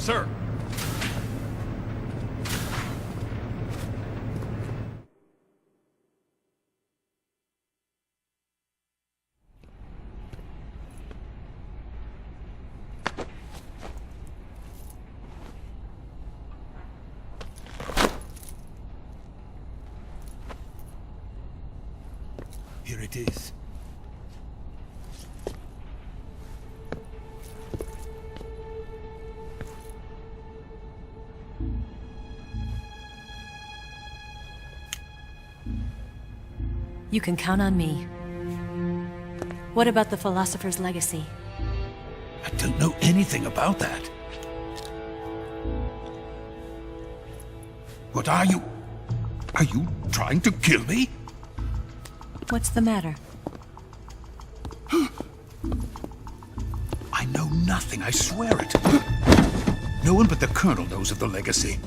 sir. Here it is. You can count on me. What about the philosopher's legacy? I don't know anything about that. What are you? Are you trying to kill me? What's the matter? I know nothing, I swear it. No one but the Colonel knows of the legacy.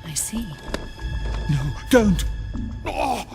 I see. No, don't! Oh.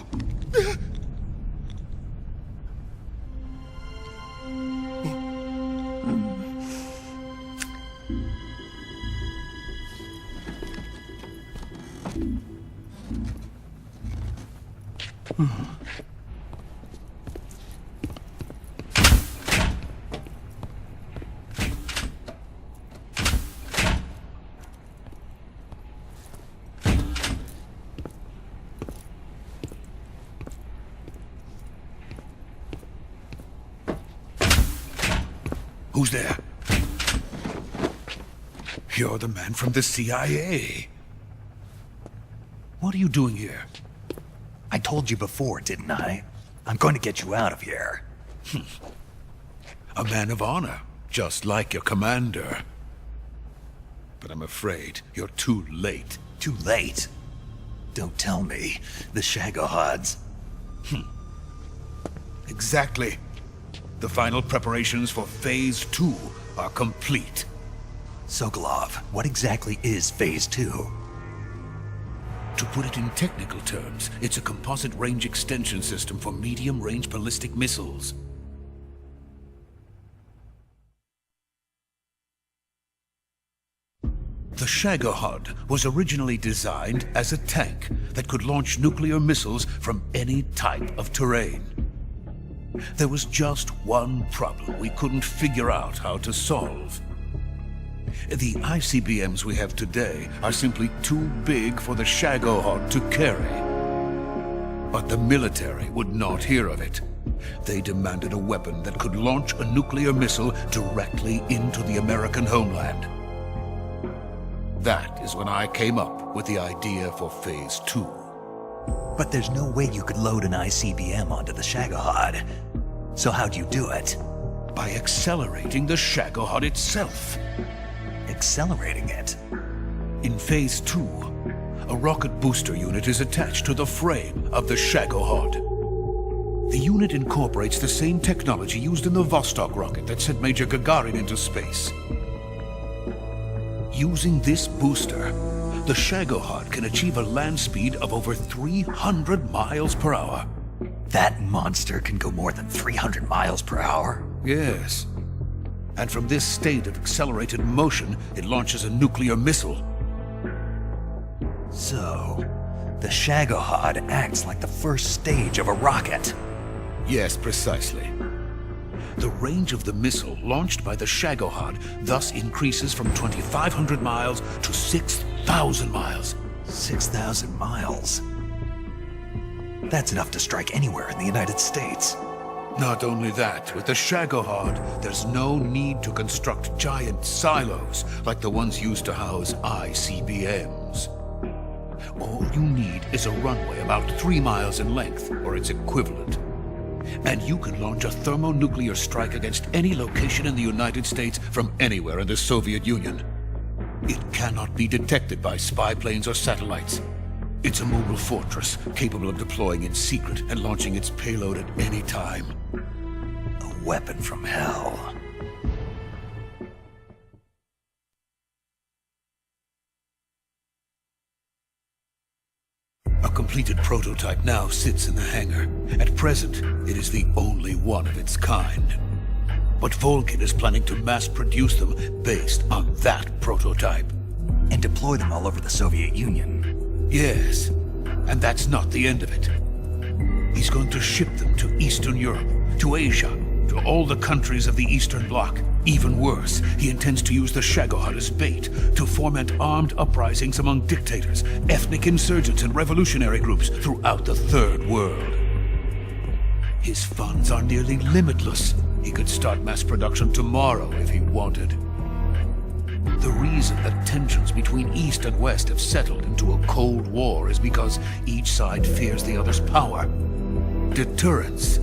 Who's there? You're the man from the CIA. What are you doing here? I told you before, didn't I? I'm going to get you out of here. A man of honor, just like your commander. But I'm afraid you're too late. Too late? Don't tell me. The Shagohods. Exactly. The final preparations for Phase 2 are complete. Sokolov, what exactly is Phase 2? To put it in technical terms, it's a composite range extension system for medium-range ballistic missiles. The Shagohod was originally designed as a tank that could launch nuclear missiles from any type of terrain. There was just one problem we couldn't figure out how to solve. The ICBMs we have today are simply too big for the Shagohod to carry. But the military would not hear of it. They demanded a weapon that could launch a nuclear missile directly into the American homeland. That is when I came up with the idea for Phase 2. But there's no way you could load an ICBM onto the Shagohod. So how'd you do it? By accelerating the Shagohod itself. Accelerating it? In Phase 2, a rocket booster unit is attached to the frame of the Shagohod. The unit incorporates the same technology used in the Vostok rocket that sent Major Gagarin into space. Using this booster, the Shagohod can achieve a land speed of over 300 miles per hour. That monster can go more than 300 miles per hour? Yes. And from this state of accelerated motion, it launches a nuclear missile. So, the Shagohod acts like the first stage of a rocket. Yes, precisely. The range of the missile launched by the Shagohod thus increases from 2,500 miles to 6,000 miles. 6,000 miles? That's enough to strike anywhere in the United States. Not only that, with the Shagohod, there's no need to construct giant silos like the ones used to house ICBMs. All you need is a runway about 3 miles in length, or its equivalent. And you can launch a thermonuclear strike against any location in the United States from anywhere in the Soviet Union. It cannot be detected by spy planes or satellites. It's a mobile fortress, capable of deploying in secret and launching its payload at any time. A weapon from hell. A completed prototype now sits in the hangar. At present, it is the only one of its kind. but Vulcan is planning to mass-produce them based on that prototype. And deploy them all over the Soviet Union. Yes, and that's not the end of it. He's going to ship them to Eastern Europe, to Asia, to all the countries of the Eastern Bloc. Even worse, he intends to use the Shagohod as bait to foment armed uprisings among dictators, ethnic insurgents, and revolutionary groups throughout the Third World. His funds are nearly limitless. He could start mass production tomorrow if he wanted. The reason that tensions between East and West have settled into a Cold War is because each side fears the other's power. Deterrence.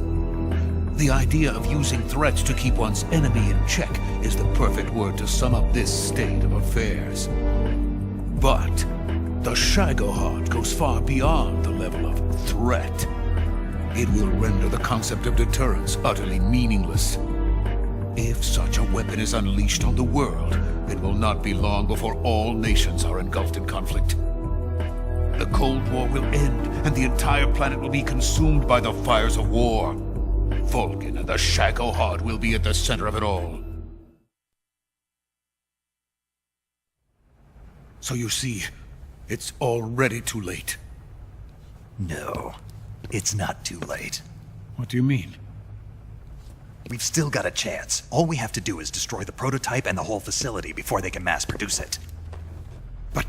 The idea of using threats to keep one's enemy in check is the perfect word to sum up this state of affairs. But the Shagohod goes far beyond the level of threat. It will render the concept of deterrence utterly meaningless. If such a weapon is unleashed on the world, it will not be long before all nations are engulfed in conflict. The Cold War will end, and the entire planet will be consumed by the fires of war. Vulcan and the Shagohod will be at the center of it all. So you see, it's already too late. No, it's not too late. What do you mean? We've still got a chance. All we have to do is destroy the prototype and the whole facility before they can mass produce it. But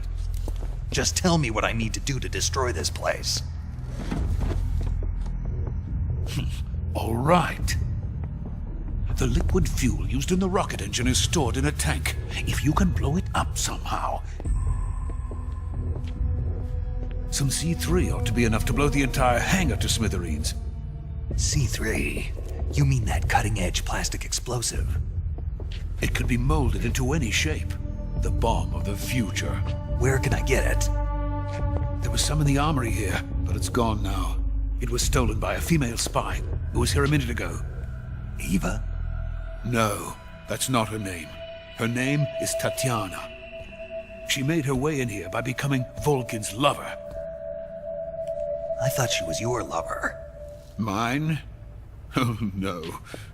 just tell me what I need to do to destroy this place. all right. The liquid fuel used in the rocket engine is stored in a tank. If you can blow it up somehow, some C3 ought to be enough to blow the entire hangar to smithereens. C3? You mean that cutting-edge plastic explosive? It could be molded into any shape. The bomb of the future. Where can I get it? There was some in the armory here, but it's gone now. It was stolen by a female spy who was here a minute ago. Eva? No, that's not her name. Her name is Tatiana. She made her way in here by becoming Vulcan's lover. I thought she was your lover. Mine? Oh no,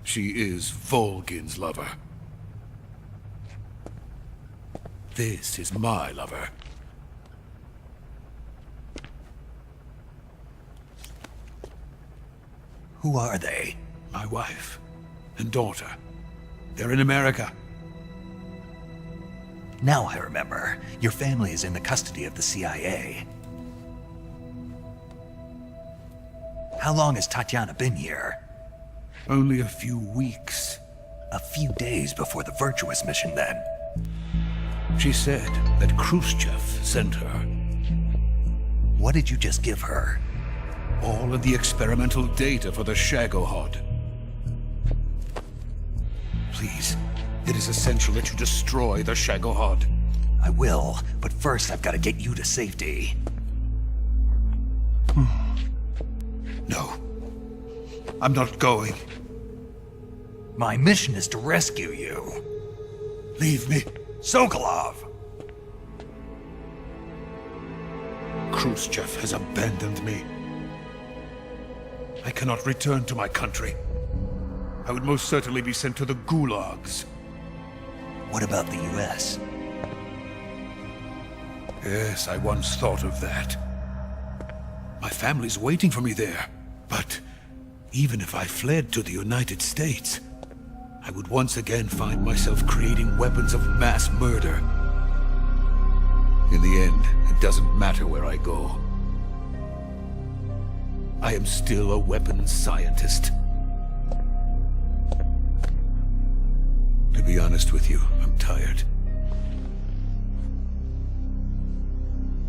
she is Vulcan's lover. This is my lover. Who are they? My wife and daughter. They're in America. Now I remember. Your family is in the custody of the CIA. How long has Tatiana been here? Only a few weeks. A few days before the Virtuous mission, then. She said that Khrushchev sent her. What did you just give her? All of the experimental data for the Shagohod. Please, it is essential that you destroy the Shagohod. I will, but first I've got to get you to safety. No, I'm not going. My mission is to rescue you. Leave me. Sokolov! Khrushchev has abandoned me. I cannot return to my country. I would most certainly be sent to the gulags. What about the US? Yes, I once thought of that. My family's waiting for me there. But even if I fled to the United States, I would once again find myself creating weapons of mass murder. In the end, it doesn't matter where I go. I am still a weapons scientist. To be honest with you, I'm tired.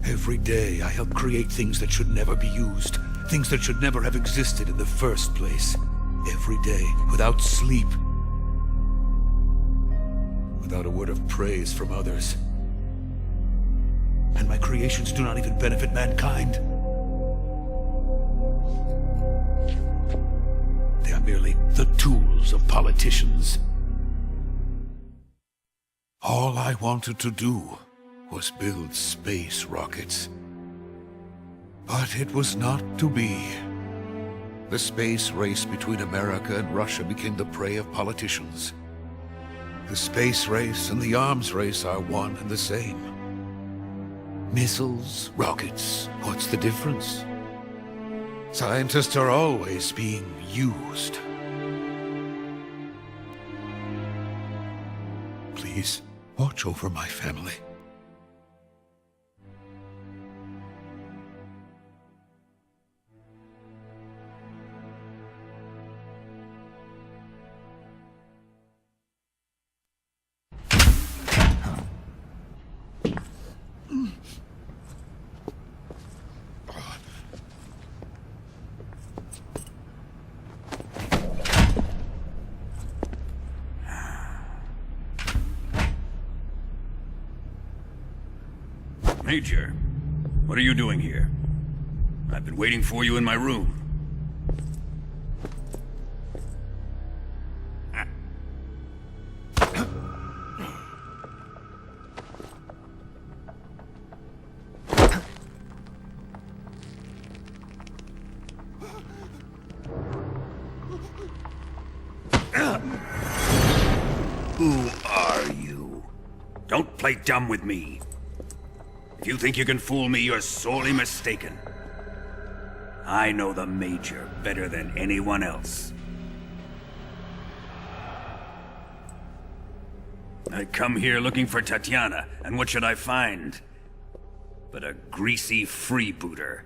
Every day I help create things that should never be used, things that should never have existed in the first place. Every day, without sleep. Without a word of praise from others. And my creations do not even benefit mankind. They are merely the tools of politicians. All I wanted to do was build space rockets. But it was not to be. The space race between America and Russia became the prey of politicians. The space race and the arms race are one and the same. Missiles, rockets, what's the difference? Scientists are always being used. Please, watch over my family. Major, what are you doing here? I've been waiting for you in my room. Who are you? Don't play dumb with me. If you think you can fool me, you're sorely mistaken. I know the Major better than anyone else. I come here looking for Tatiana, and what should I find? But a greasy freebooter.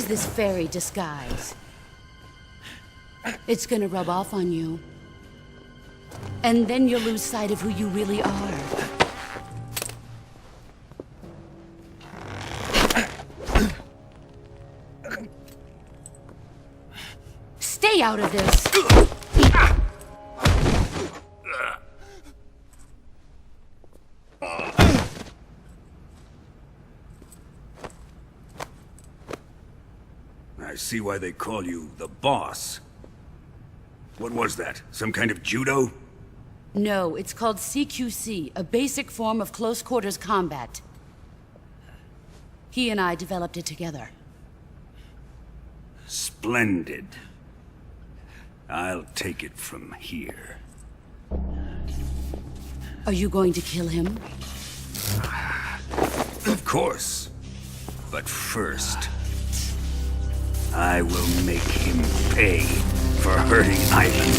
This fairy disguise. It's gonna rub off on you. And then you'll lose sight of who you really are. Stay out of this! I see why they call you the boss. What was that? Some kind of judo? No, it's called CQC, a basic form of close quarters combat. He and I developed it together. Splendid. I'll take it from here. Are you going to kill him? Of course. But first, I will make him pay for hurting Ivan.